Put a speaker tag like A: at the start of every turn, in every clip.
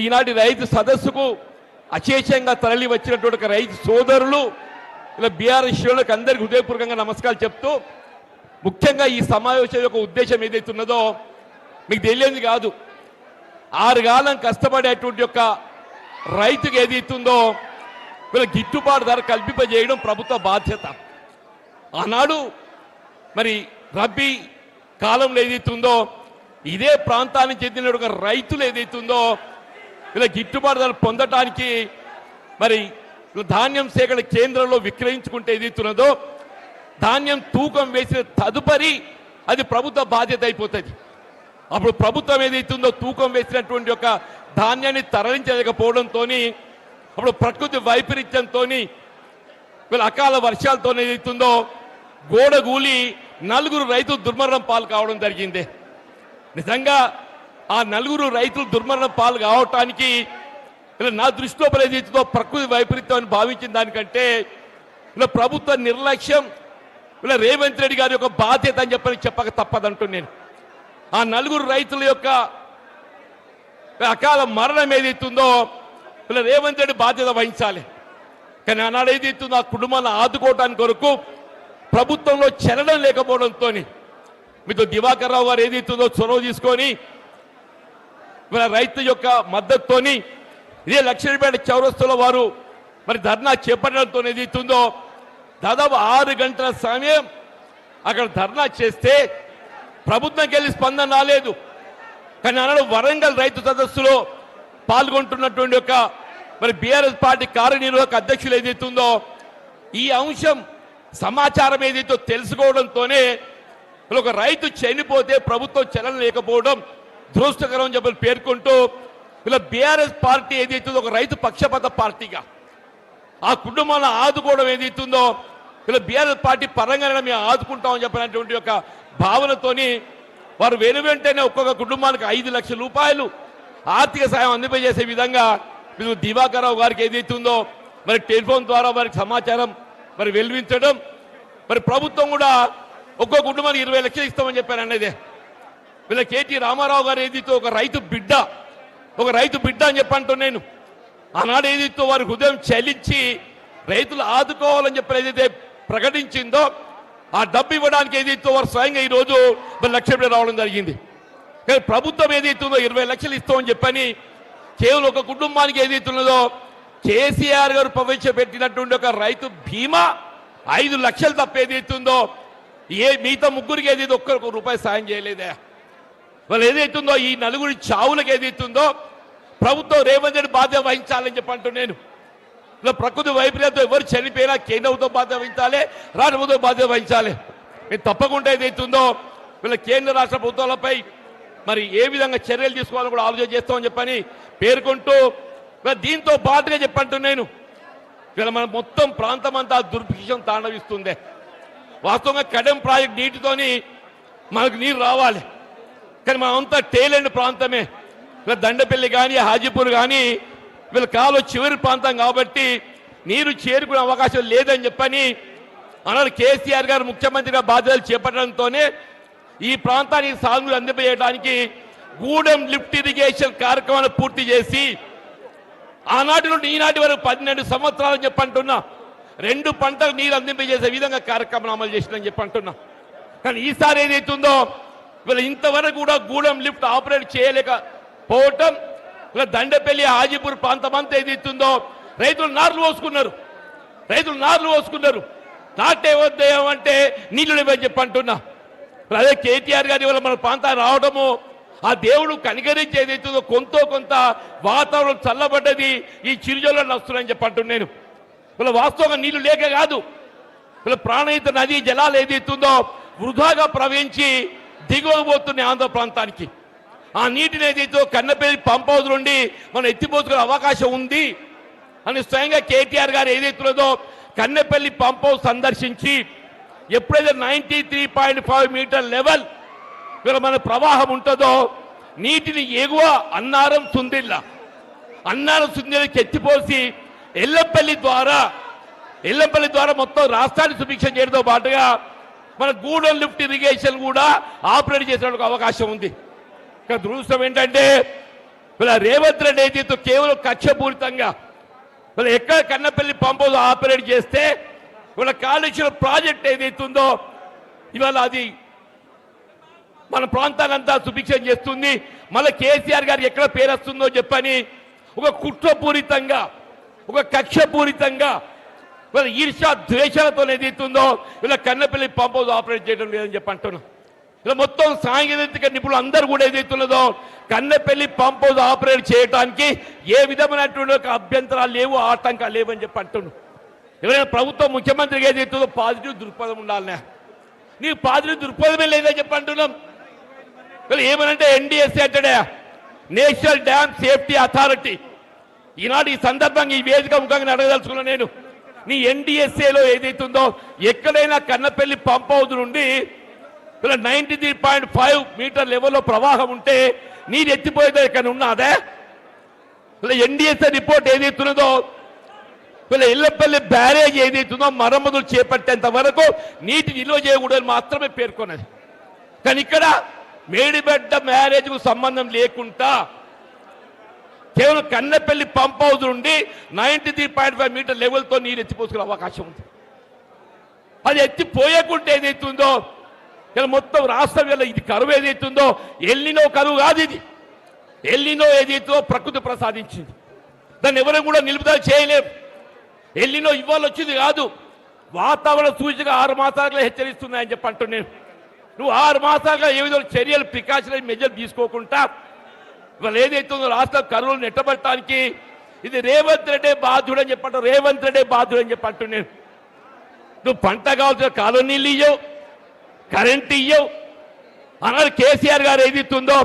A: ఈనాటి రైతు సదస్సుకు అశేషంగా తరలి వచ్చినటువంటి రైతు సోదరులు ఇలా బీఆర్ఎస్ శ్రేణులకు అందరికీ హృదయపూర్వకంగా నమస్కారాలు చెప్తూ ముఖ్యంగా ఈ సమావేశం యొక్క ఉద్దేశం ఏదైతే ఉన్నదో మీకు తెలియదు కాదు. 6 కాలం కష్టపడేటువంటి యొక్క రైతుకు ఏదైతుందో వీళ్ళ గిట్టుబాటు ధర కల్పింపజేయడం ప్రభుత్వ బాధ్యత. ఆనాడు మరి రబ్బీ కాలంలో ఏదైతుందో ఇదే ప్రాంతానికి చెందిన ఒక రైతులు ఏదైతుందో ఇలా గిట్టుబాటు ధర పొందటానికి మరి ధాన్యం సేకరణ కేంద్రంలో విక్రయించుకుంటే ఏదైతున్నదో ధాన్యం తూకం వేసిన తదుపరి అది ప్రభుత్వ బాధ్యత అయిపోతుంది. అప్పుడు ప్రభుత్వం ఏదైతుందో తూకం వేసినటువంటి ఒక ధాన్యాన్ని తరలించలేకపోవడంతో అప్పుడు ప్రకృతి వైపరీత్యంతో వీళ్ళ అకాల వర్షాలతో ఏదైతుందో గోడగూలి 4 రైతులు దుర్మరణం పాలు కావడం జరిగింది. నిజంగా ఆ 4 రైతులు దుర్మరణం పాలు కావటానికి నా దృష్టిలో ఏదైతుందో ప్రకృతి వైపరీత్యం అని భావించిన దానికంటే ఇలా ప్రభుత్వ నిర్లక్ష్యం ఇలా రేవంత్ రెడ్డి గారి యొక్క బాధ్యత అని చెప్పక తప్పదంటూ నేను ఆ 4 రైతుల యొక్క అకాల మరణం ఏదైతుందో ఇలా రేవంత్ రెడ్డి బాధ్యత వహించాలి. కానీ ఆనాడు ఏదైతుందో ఆ కుటుంబాన్ని ఆదుకోవడానికి కొరకు ప్రభుత్వంలో చలనం లేకపోవడంతో మీతో దివాకర్ రావు గారు ఏదైతుందో చొరవ తీసుకొని రైతు యొక్క మద్దతుతోని ఇదే లక్ష్మీపేట చౌరస్తాలో వారు మరి ధర్నా చేపట్టడంతో ఏదైతుందో దాదాపు 6 గంటల సమయం అక్కడ ధర్నా చేస్తే ప్రభుత్వంకి వెళ్ళి స్పందన రాలేదు. కానీ ఆనాడు వరంగల్ రైతు సదస్సులో పాల్గొంటున్నటువంటి యొక్క మరి బీఆర్ఎస్ పార్టీ కార్యనిర్వాహక అధ్యక్షులు ఏదైతుందో ఈ అంశం సమాచారం ఏదైతే తెలుసుకోవడంతోనే ఒక రైతు చనిపోతే ప్రభుత్వం చలనం లేకపోవడం దురదృష్టకరం అని చెప్పి పేర్కొంటూ ఇలా బీఆర్ఎస్ పార్టీ ఏదైతుందో ఒక రైతు పక్షపాత పార్టీగా ఆ కుటుంబాలను ఆదుకోవడం ఏదైతుందో ఇలా బీఆర్ఎస్ పార్టీ పరంగానే మేము ఆదుకుంటామని చెప్పినటువంటి ఒక భావనతోని వారు వెనువెంటనే ఒక్కొక్క కుటుంబానికి 5 లక్షల రూపాయలు ఆర్థిక సాయం అందజేసే విధంగా మీరు దివాకర్ రావు గారికి ఏదైతుందో మరి టెలిఫోన్ ద్వారా వారికి సమాచారం మరి వెలువించడం మరి ప్రభుత్వం కూడా ఒక్కో కుటుంబానికి 20 లక్షలు ఇస్తామని చెప్పారు అనేది వీళ్ళ కేటీ రామారావు గారు ఏదైతే ఒక రైతు బిడ్డ అని చెప్పంటూ నేను ఆనాడు ఏదైతే వారి హృదయం చలించి రైతులు ఆదుకోవాలని చెప్పి ఏదైతే ప్రకటించిందో ఆ డబ్బు ఇవ్వడానికి ఏదైతే వారు స్వయంగా ఈరోజు లక్ష్యం రావడం జరిగింది. కానీ ప్రభుత్వం ఏదైతుందో 20 లక్షలు ఇస్తామని చెప్పని కేవలం ఒక కుటుంబానికి ఏదైతున్నదో కేసీఆర్ గారు ప్రవేశపెట్టినటువంటి ఒక రైతు బీమా 5 లక్షలు తప్ప ఏదైతుందో మిగతా ముగ్గురికి ఏదైతే ఒక్క రూపాయి సాయం చేయలేదే. వాళ్ళు ఏదైతుందో ఈ 4 చావులకు ఏదైతుందో ప్రభుత్వం రేవంత్ రెడ్డి బాధ్యత వహించాలని చెప్పంటూ నేను ఇలా ప్రకృతి వైపరీత్యంతో ఎవరు చనిపోయినా కేంద్రంతో బాధ్యత వహించాలి, రాష్ట్ర ప్రభుత్వం బాధ్యత వహించాలి. మేము తప్పకుండా ఏదైతుందో వీళ్ళ కేంద్ర రాష్ట్ర ప్రభుత్వాలపై మరి ఏ విధంగా చర్యలు తీసుకోవాలని కూడా ఆలోచన చేస్తామని చెప్పని పేర్కొంటూ దీంతో పాటుగా చెప్పంటూ నేను వీళ్ళ మన మొత్తం ప్రాంతం అంతా దుర్భిక్షం తాండవిస్తుంది. వాస్తవంగా కడెం ప్రాజెక్ట్ నీటితోని మనకు నీరు రావాలి. కానీ మనమంతా టేలెండ్ ప్రాంతమే. వీళ్ళ దండపల్లి కానీ హాజీపూర్ కానీ వీళ్ళ కాలు చివరి ప్రాంతం కాబట్టి నీరు చేరుకునే అవకాశం లేదని చెప్పని అన్నారు. కేసీఆర్ గారు ముఖ్యమంత్రిగా బాధ్యతలు చేపట్టడంతోనే ఈ ప్రాంతానికి సాగులు అందింపజేయడానికి గూడెం లిఫ్ట్ ఇరిగేషన్ కార్యక్రమాన్ని పూర్తి చేసి ఆనాటి నుండి ఈనాటి వరకు 12 సంవత్సరాలు చెప్పంటున్నా 2 పంటలకు నీరు అందింపజేసే విధంగా కార్యక్రమం అమలు చేసిందని చెప్పంటున్నా. కానీ ఈసారి ఏదైతుందో వీళ్ళు ఇంతవరకు కూడా గూడెం లిఫ్ట్ ఆపరేట్ చేయలేకపోవటం ఇలా దండపల్లి హాజీపూర్ ప్రాంతం అంతా ఏదైతుందో రైతులు నార్లు పోసుకున్నారు. నాటే వద్దేయం అంటే నీళ్లు లేవని చెప్పంటున్నా. అదే కేటీఆర్ గారి వల్ల మన ప్రాంతాన్ని రావడము ఆ దేవుడు కనికరించి ఏదైతుందో కొంత వాతావరణం చల్లబడ్డది ఈ చిరుజల్లో వస్తున్నాయని చెప్పంటున్నా నేను. వీళ్ళ వాస్తవంగా నీళ్లు లేక కాదు, వీళ్ళ ప్రాణహిత నదీ జలాలు ఏదైతుందో వృధాగా ప్రవహించి దిగువబోతున్నాయి ఆంధ్ర ప్రాంతానికి. ఆ నీటిని ఏదైతే కన్నపల్లి పంప్ హౌస్ నుండి మనం ఎత్తిపోసుకునే అవకాశం ఉంది అని స్వయంగా కేటీఆర్ గారు ఏదైతున్నదో కన్నపల్లి పంప్ హౌస్ సందర్శించి ఎప్పుడైతే 93.5 మీటర్ లెవెల్ మన ప్రవాహం ఉంటుందో నీటిని ఎగువ అన్నారం సుందిళ్ళకి ఎత్తిపోసి ఎల్లంపల్లి ద్వారా మొత్తం రాష్ట్రాన్ని సుభిక్షం చేయడంతో పాటుగా మన గూడెం లిఫ్ట్ ఇరిగేషన్ కూడా ఆపరేట్ చేసే అవకాశం ఉంది. దురదృష్టం ఏంటంటే ఇలా రేవంత్ రెడ్డి ఏదైతే కేవలం కక్షపూరితంగా ఇలా ఎక్కడ కన్నపల్లి పంప్ హౌస్ ఆపరేట్ చేస్తే ఇవాళ కాళేశ్వరం ప్రాజెక్ట్ ఏదైతుందో ఇవాళ అది మన ప్రాంతాలంతా సుభిక్షం చేస్తుంది. మళ్ళీ కేసీఆర్ గారికి ఎక్కడ పేరు వస్తుందో చెప్పని ఒక కుట్రపూరితంగా ఒక కక్షపూరితంగా వీళ్ళ ఈర్ష్యా ద్వేషాలతో ఏదైతుందో వీళ్ళ కన్నపల్లి పంప్ హౌస్ ఆపరేట్ చేయడం లేదని చెప్పి అంటున్నాం. ఇలా మొత్తం సాంకేతిక నిపుణులు అందరూ కూడా ఏదైతున్నదో కన్నపల్లి పంప్ హౌస్ ఆపరేట్ చేయడానికి ఏ విధమైనటువంటి ఒక అభ్యంతరాలు లేవు, ఆటంకాలు లేవని చెప్పి అంటున్నాం. ఎవరైనా ప్రభుత్వం ముఖ్యమంత్రికి ఏదైతుందో పాజిటివ్ దృక్పథం ఉండాలనే, నీకు పాజిటివ్ దృక్పథమే లేదని చెప్పి అంటున్నాం. ఏమనంటే ఎన్డీఎస్సీ అంటాడే నేషనల్ డ్యామ్ సేఫ్టీ అథారిటీ. ఈనాడు ఈ సందర్భంగా ఈ వేదిక ముఖంగా అడగదలుచుకున్నా నేను, నీ ఎన్డీఎస్ఏలో ఏదైతుందో ఎక్కడైనా కన్నపల్లి పంప్ హౌస్ నుండి 93.5 మీటర్ లెవెల్లో ప్రవాహం ఉంటే నీరు ఎత్తిపోయేదో ఇక్కడ ఉన్నదే? ఎన్డీఎస్ఏ రిపోర్ట్ ఏదైతున్నదో ఎల్లపల్లి బ్యారేజ్ ఏదైతుందో మరమ్మతులు చేపట్టేంత వరకు నీటి నిల్వ చేయకూడదని మాత్రమే పేర్కొన్నది. కానీ ఇక్కడ మేడిబెడ్డ మ్యారేజ్కు సంబంధం లేకుండా కేవలం కన్నపల్లి పంప్ హౌస్ నుండి 93.5 మీటర్ లెవెల్తో నీరు ఎత్తిపోసుకునే అవకాశం ఉంది. అది ఎత్తిపోయకుంటే ఏదైతుందో ఇలా మొత్తం రాష్ట్రం వల్ల ఇది కరువు ఏదైతుందో ఎల్లినో కరువు కాదు, ఇది ఎల్లినో ఏదైతుందో ప్రకృతి ప్రసాదించింది. దాన్ని ఎవరు కూడా నిలుపుదల చేయలేము. ఎల్లినో ఇవాళ వచ్చింది కాదు, వాతావరణ సూచిక 6 మాసాలుగా హెచ్చరిస్తున్నాయని చెప్పి అంటున్నాను. నువ్వు 6 మాసాలుగా ఏ విధంగా చర్యలు ప్రికాషనరీ మెజర్ తీసుకోకుండా ఇవాళ ఏదైతుందో రాష్ట్రం కరువులు నెట్టబట్టడానికి ఇది రేవంత్ రెడ్డి బాధ్యుడని చెప్పంటావు. రేవంత్ రెడ్డి బాధ్యుడని చెప్పి అంటున్నాను. నువ్వు పంట కావాల్సిన కాలువ నీళ్ళు ఇయ్యవు, కరెంట్ ఇయ్యవు. అన్నారు కేసీఆర్ గారు ఏదైతుందో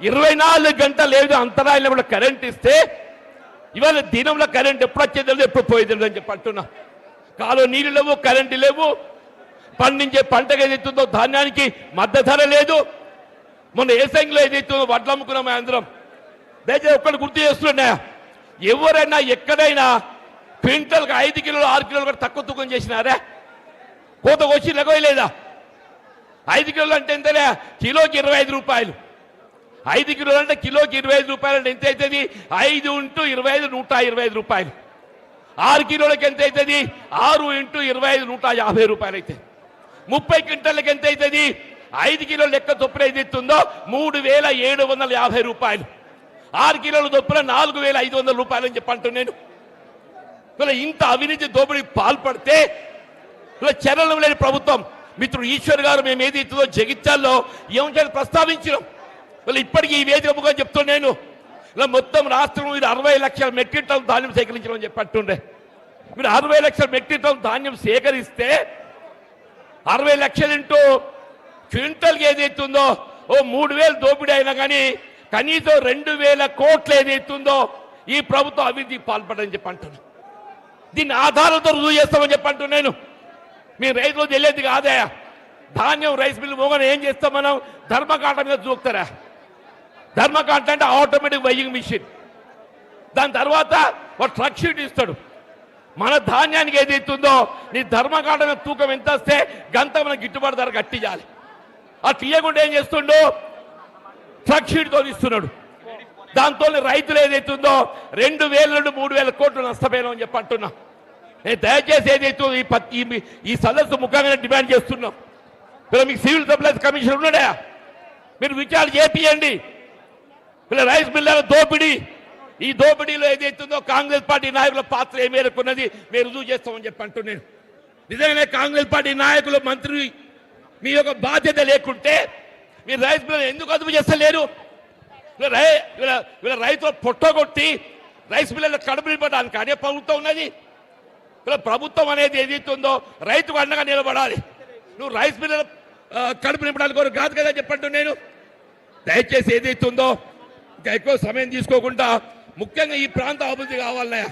A: 24 గంటలు ఏదో అంతరాయంలో కరెంట్ ఇస్తే ఇవాళ దినంలో కరెంట్ ఎప్పుడు వచ్చేది ఎప్పుడు పోయేది అని చెప్పి అంటున్నా. కాలువ నీళ్ళు లేవు, కరెంటు లేవు, పండించే పంటకు ఏదైతుందో ధాన్యానికి మద్దతు ధర లేదు. మొన్న ఏసంగిలో ఏదైతుందో వడ్లు అమ్ముకున్నాం అందరం. దయచేసి ఒక్కటి గుర్తు చేస్తున్నా, ఎవరైనా ఎక్కడైనా క్వింటల్కి 5 కిలోలు 6 కిలోలు కూడా తక్కువ తూకం చేసినారా? కోత వచ్చి లెగవేయలేదా? 5 కిలోలు అంటే ఎంతలే? కిలోకి 25 రూపాయలు. 5 కిలోలు అంటే కిలోకి 25 రూపాయలు అంటే ఎంత అవుతుంది? 5 × 25 125 రూపాయలు. 6 కిలోలకి ఎంత అవుతుంది? 6 × 25 150 రూపాయలు అయితే 30 క్వింటల్కి ఎంత అవుతుంది? 5 కిలోల లెక్క చొప్పున ఏదైతుందో 3750 రూపాయలు. 6 కిలోల చొప్పున 4500 రూపాయలు అని చెప్పి అంటున్నాను. ఇంత అవినీతి దోపిడీ పాల్పడితే చర్యలు లేని ప్రభుత్వం. మిత్రుడు ఈశ్వర్ గారు మేము ఏదైతుందో జగిత్యాల్లో ఈ అంశాన్ని ప్రస్తావించినాం. ఇప్పటికీ ఈ వేదిక ముఖం చెప్తున్నాను, ఇలా మొత్తం రాష్ట్రం మీరు 60 లక్షల మెట్రిక్ టన్ ధాన్యం సేకరించమని చెప్పి అంటుండే. మీరు 60 లక్షల మెట్రిక్ టన్ ధాన్యం సేకరిస్తే 60 లక్షలు ఇంటూ క్వింటల్కి ఏదైతుందో 3000 దోపిడీ అయినా కానీ కనీసం 2000 కోట్లు ఏదైతుందో ఈ ప్రభుత్వం అవినీతి పాల్పడని చెప్పి అంటున్నాను. దీన్ని ఆధారంతో రుజువు చేస్తామని చెప్పి అంటున్నాను. మీ రైతులు తెలియదు కాదా? ధాన్యం రైస్ మిల్లు మోగన ఏం చేస్తాం మనం? ధర్మకాంట మీద చూస్తారా? ధర్మకాంట అంటే ఆటోమేటిక్ వెయింగ్ మిషన్. దాని తర్వాత ఒక ట్రక్ షీట్ ఇస్తాడు. మన ధాన్యానికి ఏదైతుందో నీ ధర్మకాంట మీద తూకం ఎంత వస్తే గంత మన గిట్టుబాటు ధర కట్టించాలి. ఆ తీయకుండా ఏం చేస్తుండో ట్రక్ షీట్తో ఇస్తున్నాడు. దాంతో రైతులు ఏదైతుందో 2000 నుండి 3000 కోట్లు నష్టపోయినాం అని చెప్పి అంటున్నా. నేను దయచేసి ఏదైతే ఈ సదస్సు ముఖ్యంగా డిమాండ్ చేస్తున్నాం. మీకు సివిల్ సప్లైస్ కమిషన్ ఉన్నాడా? మీరు విచారణ చేపియండి. రైస్ మిల్లర్ల దోపిడీ, ఈ దోపిడీలో ఏదైతుందో కాంగ్రెస్ పార్టీ నాయకుల పాత్ర ఏ మేరకు ఉన్నది మీరు రుజువు చేస్తామని చెప్పి అంటున్నాను. నిజంగానే కాంగ్రెస్ పార్టీ నాయకులు మంత్రి మీ యొక్క బాధ్యత లేకుంటే మీరు రైస్ మిల్లర్ ఎందుకు అదుపు చేస్తలేరు? వీళ్ళ రైతులు పొట్టగొట్టి రైస్ మిల్లర్ల కడుపు నింపడానికి అనే ప్రభుత్వం ఉన్నది. ప్రభుత్వం అనేది ఏదైతుందో రైతుకు అండగా నిలబడాలి. నువ్వు రైస్ మిల్లర్ కడుపు నింపడానికి కాదు కదా చెప్పండి. నేను దయచేసి ఏదైతుందో ఇంకా ఎక్కువ సమయం తీసుకోకుండా ముఖ్యంగా ఈ ప్రాంత అభివృద్ధి కావాలన్నా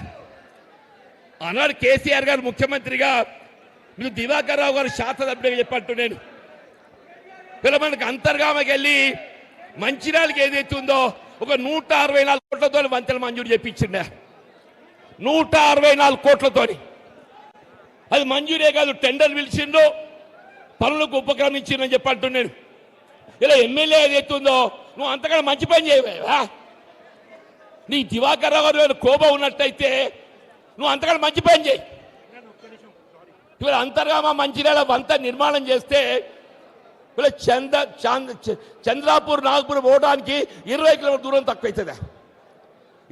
A: ఆనాడు కేసీఆర్ గారు ముఖ్యమంత్రిగా మీరు దివాకర్ రావు గారు శాసనసభ్యుడిగా చెప్పంటు నేను మనకు అంతర్గామకి వెళ్ళి మంచిర్యాలకి ఏదైతుందో ఒక 164 కోట్లతో వంతెన మంజూరు చేయించిండే. 164 కోట్లతో అది మంజూరే కాదు, టెండర్ పిలిచిండు, పనులకు ఉపక్రమించిందని చెప్పంటున్నాను. ఇలా ఎమ్మెల్యే ఏదైతుందో నువ్వు అంతకన్నా మంచి పని చేయవా? నీ దివాకర్ రావు గారు కోపం ఉన్నట్టయితే నువ్వు అంతకన్నా మంచి పని చేయి. ఇవాళ అంతర్గామ మంచిర్యాల వంత నిర్మాణం చేస్తే ఇవాళ చంద్రాపూర్ నాగపూర్ పోవడానికి 20 కిలోమీటర్ దూరం తక్కువైతుందా?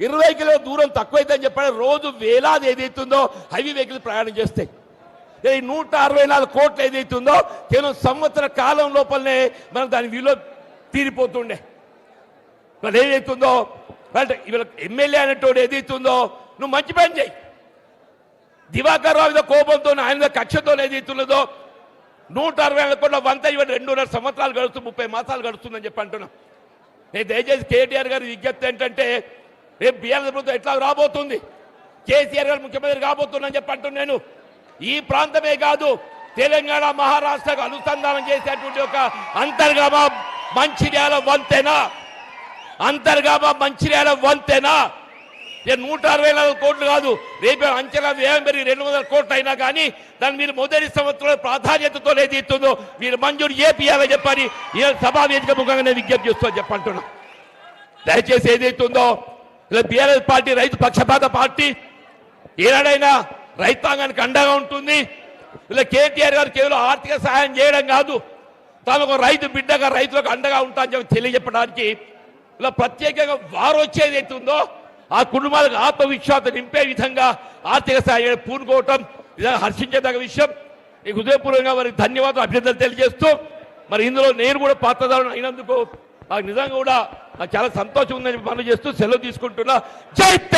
A: 20 కిలోమీటర్ దూరం తక్కువైతుందని చెప్పాడు. రోజు వేలాది ఏదైతుందో హైవే వెహికల్ ప్రయాణం చేస్తాయి. ఈ 164 కోట్లు ఏదైతుందో కేవలం సంవత్సర కాలం లోపలనే మనం దాని విలువ తీరిపోతుండే. ఇవాళ ఏదైతుందో ఇవాళ ఎమ్మెల్యే అనేటోడు ఏదైతుందో నువ్వు మంచి పని చేయి. దివాకర్ రావు మీద కోపంతో ఆయన కక్షతో ఏదైతున్నదో 160 కోట్ల వంత ఇవాళ 2.5 సంవత్సరాలు గడుస్తుంది, 30 మాసాలు గడుస్తుందని చెప్పి అంటున్నాం. నేను దయచేసి కేటీఆర్ గారి విజ్ఞప్తి ఏంటంటే రేపు బీఆర్ఎస్ ప్రభుత్వం ఎట్లా రాబోతుంది, కేసీఆర్ గారు ముఖ్యమంత్రి కాబోతుందని చెప్పి అంటున్నాను. నేను ఈ ప్రాంతమే కాదు తెలంగాణ మహారాష్ట్రకు అనుసంధానం చేసేటువంటి ఒక అంతర్గామ మంచిర్యాల వంతెన, అంతర్గామ మంచిర్యాల వంతెన 164 కోట్లు కాదు, రేపు అంచనా వ్యయం పెరిగి 200 కోట్లు అయినా కానీ దాన్ని మీరు మొదటి సంవత్సరంలో ప్రాధాన్యతతో ఏదైతుందో మీరు మంజూరు చేపియాలని చెప్పని ఈ సభా వేదిక ముఖంగా నేను విజ్ఞప్తి చేస్తూ చెప్పంటున్నా. దయచేసి ఏదైతుందో ఇలా బీఆర్ఎస్ పార్టీ రైతు పక్షపాత పార్టీ, ఏనాడైనా రైతాంగానికి అండగా ఉంటుంది. ఇలా కేటీఆర్ గారు కేవలం ఆర్థిక సహాయం చేయడం కాదు, తాను ఒక రైతు బిడ్డగా రైతులకు అండగా ఉంటా అని చెప్పి తెలియజెప్పడానికి ఇలా ప్రత్యేకంగా వారు వచ్చేది అవుతుందో ఆ కుటుంబాలకు ఆత్మవిశ్వాసం నింపే విధంగా ఆర్థిక సహాయం పూనుకోవటం నిజంగా హర్షించదగ్గ విషయం. ఈ హృదయపూర్వకంగా వారికి ధన్యవాదాలు, అభినందనలు తెలియజేస్తూ మరి ఇందులో నేను కూడా పాత్రదారుని అయినందుకు నాకు నిజంగా కూడా నాకు చాలా సంతోషం ఉందని పనులు చేస్తూ సెలవు తీసుకుంటున్నా. జై తెలంగాణ.